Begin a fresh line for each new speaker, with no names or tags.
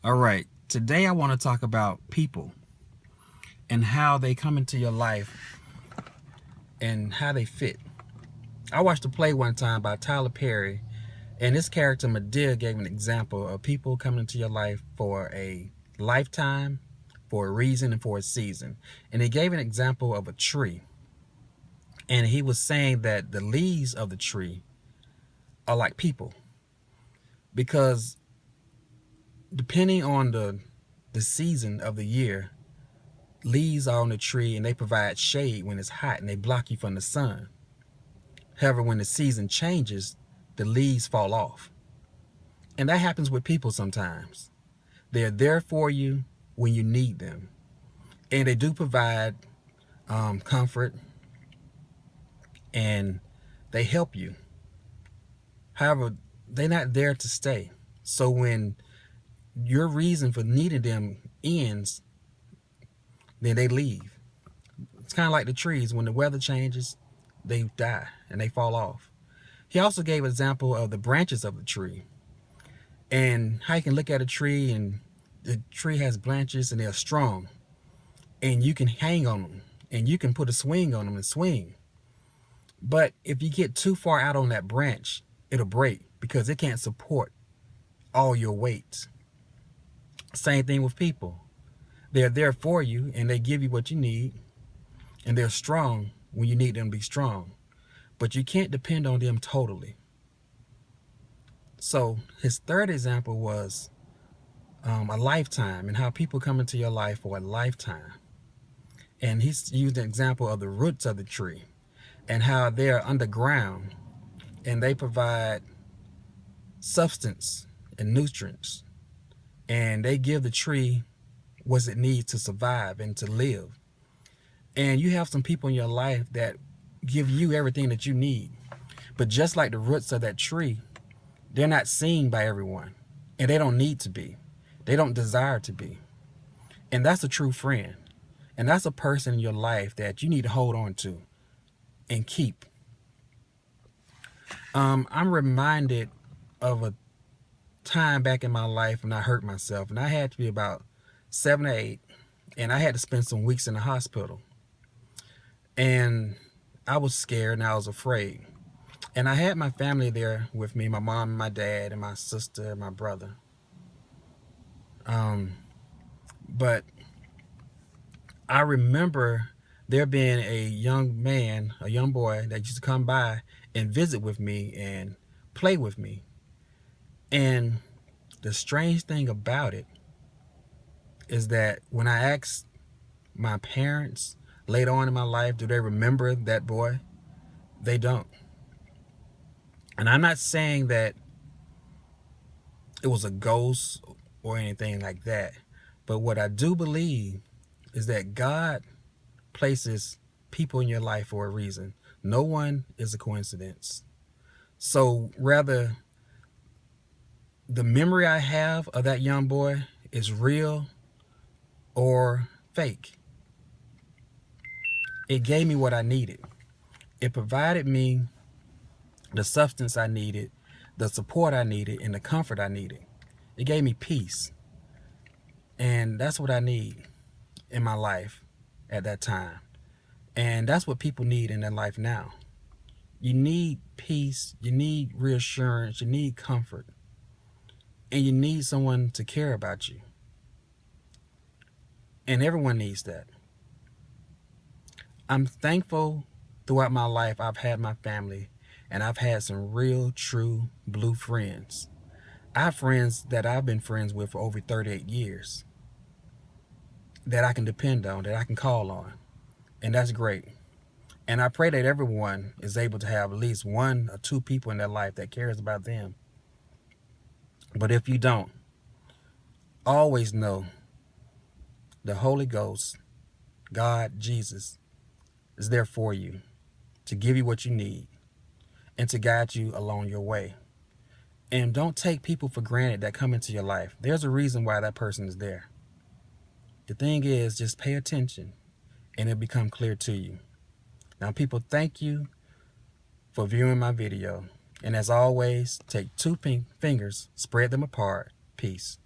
All right, today I want to talk about people and how they come into your life and how they fit. I watched a play one time by Tyler Perry, and his character Medea gave an example of people coming into your life for a lifetime, for a reason, and for a season. And he gave an example of a tree. And he was saying that the leaves of the tree are like people, because depending on the season of the year, leaves are on the tree and they provide shade when it's hot and they block you from the sun. However, when the season changes, the leaves fall off. And that happens with people sometimes. They're there for you when you need them. And they do provide comfort, and they help you. However, they're not there to stay. So when your reason for needing them ends, then they leave. It's kind of like the trees. When the weather changes, they die and they fall off. He also gave an example of the branches of the tree and how you can look at a tree and the tree has branches and they're strong and you can hang on them and you can put a swing on them and swing. But if you get too far out on that branch, it'll break because it can't support all your weight. Same thing with people. They're there for you and they give you what you need, and they're strong when you need them to be strong. But you can't depend on them totally. So his third example was a lifetime, and how people come into your life for a lifetime. And he's used an example of the roots of the tree and how they're underground and they provide substance and nutrients, and they give the tree what it needs to survive and to live. And you have some people in your life that give you everything that you need. But just like the roots of that tree, they're not seen by everyone, and they don't need to be. They don't desire to be. And that's a true friend. And that's a person in your life that you need to hold on to and keep. I'm reminded of a time back in my life when I hurt myself, and I had to be about 7 or 8, and I had to spend some weeks in the hospital. And I was scared and I was afraid. And I had my family there with me, my mom and my dad and my sister and my brother. But I remember there being a young man, a young boy that used to come by and visit with me and play with me. And the strange thing about it is that when I asked my parents later on in my life, do they remember that boy? They don't. And I'm not saying that it was a ghost or anything like that. But what I do believe is that God places people in your life for a reason. No one is a coincidence. So rather, the memory I have of that young boy is real or fake. It gave me what I needed. It provided me the substance I needed, the support I needed, and the comfort I needed. It gave me peace. And that's what I need in my life at that time. And that's what people need in their life now. You need peace, you need reassurance, you need comfort, and you need someone to care about you. And everyone needs that. I'm thankful throughout my life I've had my family, and I've had some real, true, blue friends. I have friends that I've been friends with for over 38 years that I can depend on, that I can call on. And that's great. And I pray that everyone is able to have at least 1 or 2 people in their life that cares about them. But if you don't, always know the Holy Ghost, God, Jesus, is there for you to give you what you need and to guide you along your way. And don't take people for granted that come into your life. There's a reason why that person is there. The thing is, just pay attention and it'll become clear to you. Now, people, thank you for viewing my video. And as always, take 2 fingers, spread them apart. Peace.